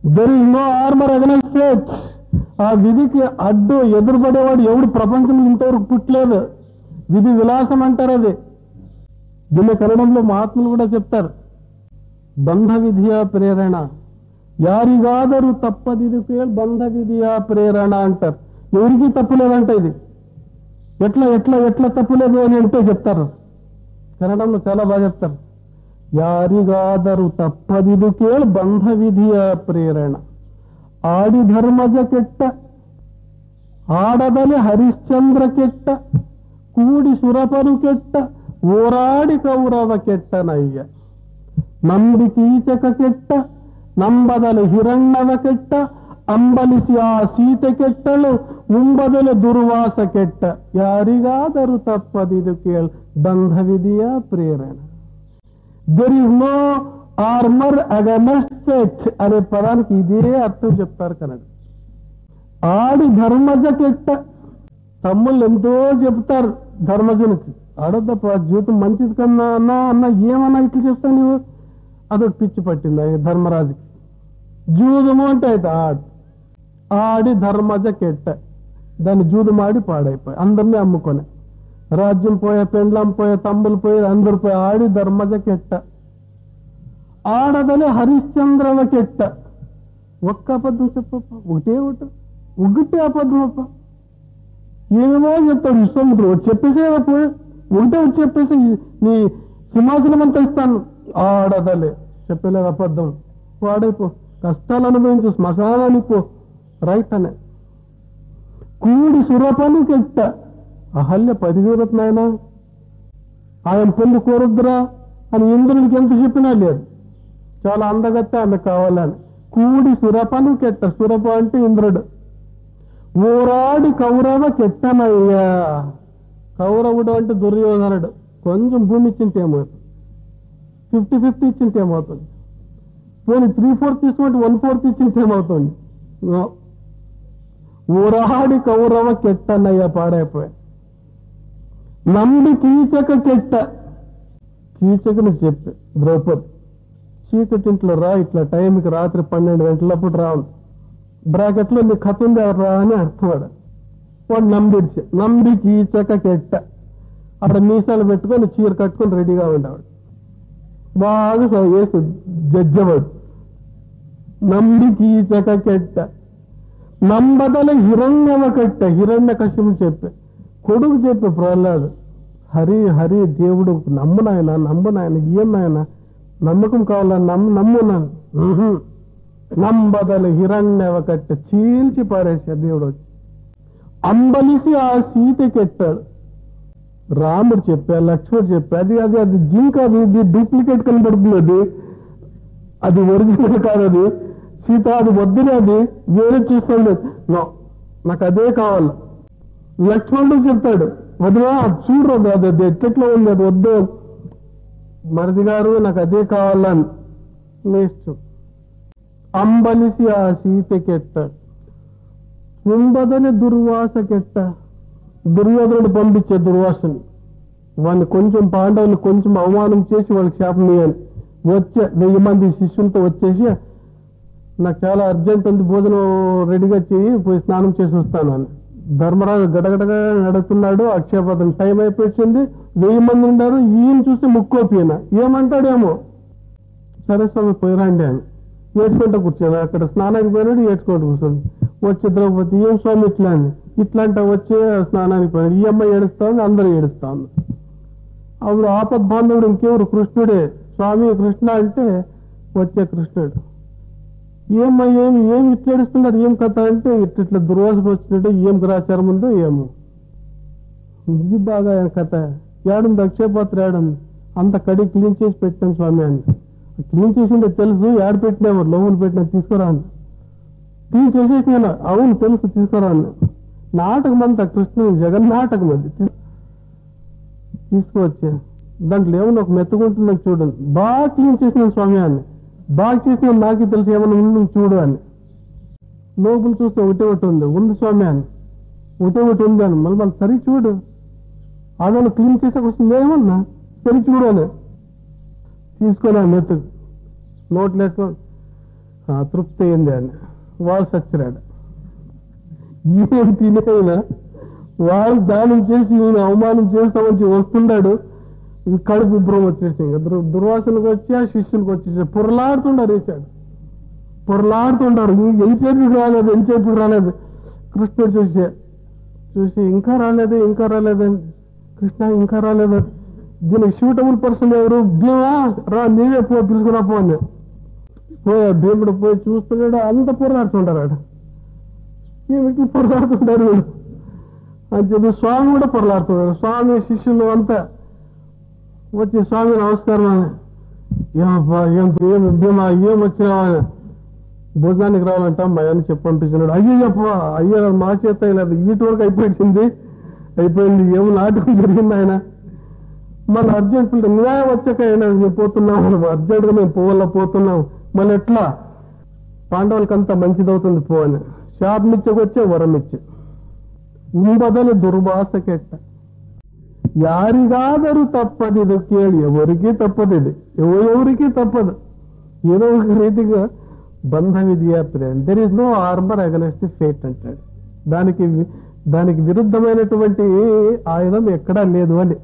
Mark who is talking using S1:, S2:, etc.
S1: There is no armour against fate. ఆ విధికి అడ్డు ఎదురుపడేవాడు ఎవడు ప్రపంచంలో ఇంతవరకు పుట్టలేదు. విధి విలాసం అంటారు అది. దీన్ని కన్నడంలో మహాత్ములు కూడా చెప్తారు. బంధ విధియా ప్రేరణ, యారిగాదరు తప్పదిది పేరు బంధ విధియా ప్రేరణ అంటారు. ఎవరికి తప్పులేదంట ఇది. ఎట్లా ఎట్లా ఎట్లా తప్పులేదు అని అంటే చెప్తారు. కన్నడంలో చాలా బాగా చెప్తారు. యారిగాదరు తప్పదిది కేళ్ బంధ విధియా ప్రేరణ, ఆడి ధర్మజ ಕೆಟ್ಟ ఆడదలి హరిశ్చంద్ర ಕೆಟ್ಟ, కూడి సురపరు ಕೆಟ್ಟ, ఓరాడి కౌరవ ಕೆಟ್ಟనయ్య, ನಂಬಿ ಕೀಚಕ ಕೆಟ್ಟ, ನಂಬದಲು ಹಿರಣ್ಣವ ಕೆಟ್ಟ, ಅಂಬಲಿಸಿ ಆ ಸೀತೆ ಕೆಟ್ಟಳು, ಉಂಬದಲು ದುರ್ವಾಸ ಕೆಟ್ಟ, ಯಾರಿಗಾದರೂ ತಪ್ಪದಿದು ಕೇಳ್ ಬಂಧ ವಿಧಿಯ ಪ್ರೇರಣ. There is no armour against fate అనే పదానికి ఇదే అర్థం చెప్తారు కన్నడ. ఆడి ధర్మజ ಕೆಟ್ಟ, తమ్ముళ్ళు ఎంతో చెప్తారు ధర్మజునికి, ఆడొద్దప్ప జీవితం మంచిది కన్నా అన్నా అన్న ఏమన్నా ఇట్లా చెప్తావు నువ్వు, అదొక పిచ్చి పట్టింది ధర్మరాజుకి. జూదము అంటే అయితే ఆడి ధర్మజ ಕೆట్ట, దాన్ని జూదమాడి పాడైపోయి అందరినీ అమ్ముకొని, రాజ్యం పోయే, పెండ్లం పోయే, తమ్ములు పోయే, అందరు పోయే, ఆడి ధర్మజ ಕೆట్ಟ, ఆడదలే హరిశ్చంద్రవ ಕೆట్ట. ఒక్క అబద్ధం చెప్పప్ప, ఒకటే అబద్ధం అప్ప, ఏమేమో చెప్తాడు విశ్వామిత్రుడు. చెప్పేసేపోయి ఒకటే వచ్చి చెప్పేసి నీ సింహాసనం అంతా ఇస్తాను. ఆడదలే చెప్పలేదు అబద్ధం, వాడైపో, కష్టాలు అనుభవించు, శ్మశానానికి పో, రైట్ అనే. కూడి సురపను ಕೆಟ್ಟ, అహల్య 10 నాయన, ఆయన పెళ్లి కోరుద్దురా అని ఇంద్రునికి ఎంత చెప్పినా లేదు, చాలా అందగత్తే ఆమె కావాలని. కూడి సురపను ಕೆట్ట, సురప అంటే ఇంద్రుడు. ఓరాడి కౌరవ ಕೆಟ್ಟనయ్యా, కౌరవుడు అంటే దుర్యోధనుడు. కొంచెం భూమి ఇచ్చింటే ఏమవుతుంది, 50-50 ఇచ్చింటే ఏమవుతుంది, పోనీ 3/4 తీసుకుంటే 1/4 ఇచ్చింటే ఏమవుతుంది. ఓరాడి కౌరవ ಕೆಟ್ಟనయ్యా పాడైపోయా. నంబి కీచక ಕೆట్ట, కీచకుని చెప్పి ద్రౌపది చీకటింట్లో రా, ఇట్లా టైంకి రాత్రి 12 గంటలప్పుడు రావు, బ్రాకెట్లో నీ కథ ఉంది రా అని అర్థం. వాడు నంబిడిచి నంబి కీచక ಕೆట్ట, అక్కడ మీసాలు పెట్టుకొని చీర కట్టుకొని రెడీగా ఉండేవాడు, బాగా వేసు జడ్జవాడు. నంబి కీచక ಕೆట్ట, నంబదల హిరణ్యవ ಕೆట్ట, హిరణ్య కశ్యపు చెప్పే కొడుకు చెప్పే ప్రహ్లాదు, హరి హరి దేవుడు నమ్ము నాయన, నమ్ము నాయన, ఏం నాయన నమ్మకం కావాలని నమ్మున్నాను. నంబదల హిరణ్యవ ಕೆట్ట, చీల్చి పారేసా దేవుడు వచ్చి. అంబలిసి ఆ సీత కెట్టాడు. రాముడు చెప్పా, లక్ష్మణుడు చెప్పా, అది అది అది జింక్, అది డూప్లికేట్ కనబడుతుంది, అది ఒరిజినల్ కాదు, అది సీత అది వద్దునే, అది వేరే చూస్తుంది. నాకు అదే కావాలి. లక్ష్మణుడు చెప్తాడు, వద్దురా అది చూడరు, అది అది ఎట్లా ఉంది, అది వద్దు మరిది గారు, నాకు అదే కావాలని నెక్స్ట్. అంబలిసి ఆ సీత కెట్టాడు. కుంభదని దుర్వాస ಕೆట్ట, దుర్యోధనుడు పంపించే దుర్వాసని, వాడిని కొంచెం పాండవులు కొంచెం అవమానం చేసి వాళ్ళకి శాపం ఇవ్వాలి. వచ్చే 1000 మంది శిష్యులతో వచ్చేసి, నాకు చాలా అర్జెంట్ ఉంది, భోజనం రెడీగా చేయి, పోయి స్నానం చేసి వస్తాను అని. ధర్మరాజు గడగడగా నడుస్తున్నాడు, అక్షయపథం టైం అయిపోయింది, 1000 మంది ఉన్నారు. ఈయన చూసి ముక్కోపిన ఏమంటాడేమో, సరే స్వామి పోయిరండి అని ఏడ్చుకుంటూ కూర్చోను. అక్కడ స్నానానికి పోయినాడు, ఏడ్చుకుంటూ కూర్చోండి. వచ్చి ద్రౌపది, ఏం స్వామి ఇట్లా అని, ఇట్లాంటి వచ్చే స్నానానికి పోయినాడు, ఈ అమ్మాయి ఏడుస్తా ఉంది, అందరూ ఏడుస్తా ఉంది. అప్పుడు ఆపద్ బాంధవుడు ఇంకెవరు, కృష్ణుడే. స్వామి కృష్ణ అంటే వచ్చే కృష్ణుడు, ఏమయ్య ఏమి ఇట్లా ఏడుస్తున్నాడు, ఏం కథ అంటే, ఇట్లా దుర్వాసన వచ్చినట్టు, ఏం గ్రాచారం ఉందో ఏమో, ఇది బాగా కథ. ఏడుంది అక్షయపాత్ర, ఏడుంది, అంత కడి క్లీన్ చేసి పెట్టాను స్వామి అని. క్లీన్ చేసిండే తెలుసు, ఏడు పెట్టినేవారు, లోపల పెట్టినా తీసుకురా అని. క్లీన్ చేసేసిన, అవును తెలుసు తీసుకురా అని. నాటకం అంతా కృష్ణుడు జగన్నాటకం, అది తీసుకువచ్చే దాంట్లో ఏమన్నా ఒక మెత్తుకుంటుందని చూడండి, బాగా క్లీన్ చేసిన స్వామి అని, బాగా చేసిన నాకే తెలుసు, ఏమన్నా ఉంది చూడు అని. లోపల చూస్తే ఒకటి ఉంది స్వామి అని, ఒకటి ఉంది అని. మళ్ళీ సరి చూడు, అదన్నా క్లీన్ చేసే వస్తుంది, ఏమన్నా సరి చూడు అని తీసుకొని ఆ మెత్తు నోట్లు వేసుకొని, తృప్తి అయింది అని వాళ్ళు సచ్చినాడు. ఈయన తినేనా వాళ్ళు దానం చేసి ఈయన అవమానం చేస్తామని వస్తున్నాడు. కడుపు విభ్రం వచ్చేసి ఇంకా దుర్వాసనకు వచ్చి ఆ శిష్యులకు వచ్చేసి పొరలాడుతుండారు. వేసాడు పొరలాడుతుంటారు. ఎంచేపుడు రాలేదు. కృష్ణుడు చూసి ఇంకా రాలేదని కృష్ణ ఇంకా రాలేదు. దీనికి సూటబుల్ పర్సన్ ఎవరు? భీమా రా నీవే పిలుచుకురా పో అని భీముడు పోయి చూస్తున్నాడు. అంత పొరలాడుతుంటారు ఆడ. ఏమిటి పొరలాడుతుంటారు అని చెప్పి స్వామి కూడా పొరలాడుతున్నారు. స్వామి శిష్యులు అంతా వచ్చి స్వామి నమస్కారం అని ఏమబ్బా ఏం భీమా ఏం వచ్చినావా భోజనానికి రావాలంట మా అని చెప్పి పంపించినాడు. అయ్యో మా చేత లేదు ఈటి వరకు అయిపోయింది ఏమో నాటకం జరిగింది ఆయన. మళ్ళీ అర్జెంట్ న్యాయం వచ్చాక అయినా మేము పోతున్నాం అర్జెంట్గా మేము పోతున్నాం మళ్ళీ ఎట్లా పాండవులకంతా మంచిదవుతుంది పోని శాపమిచ్చకొచ్చే వరం ఇచ్చే ఉంబదలు దుర్భాష ಕೆಟ್ಟ ಯಾರಿಗಾದರೂ ತಪ್ಪದಿದು ಕೇಳಿ ఎవరికి తప్పదిది ఎవరికి తప్పదు. ఏదో ఒక రీతిగా బంధం విధియా ప్రేమ there is no armour against fate అంటాడు. దానికి విరుద్ధమైనటువంటి ఆయుధం ఎక్కడా లేదు అని.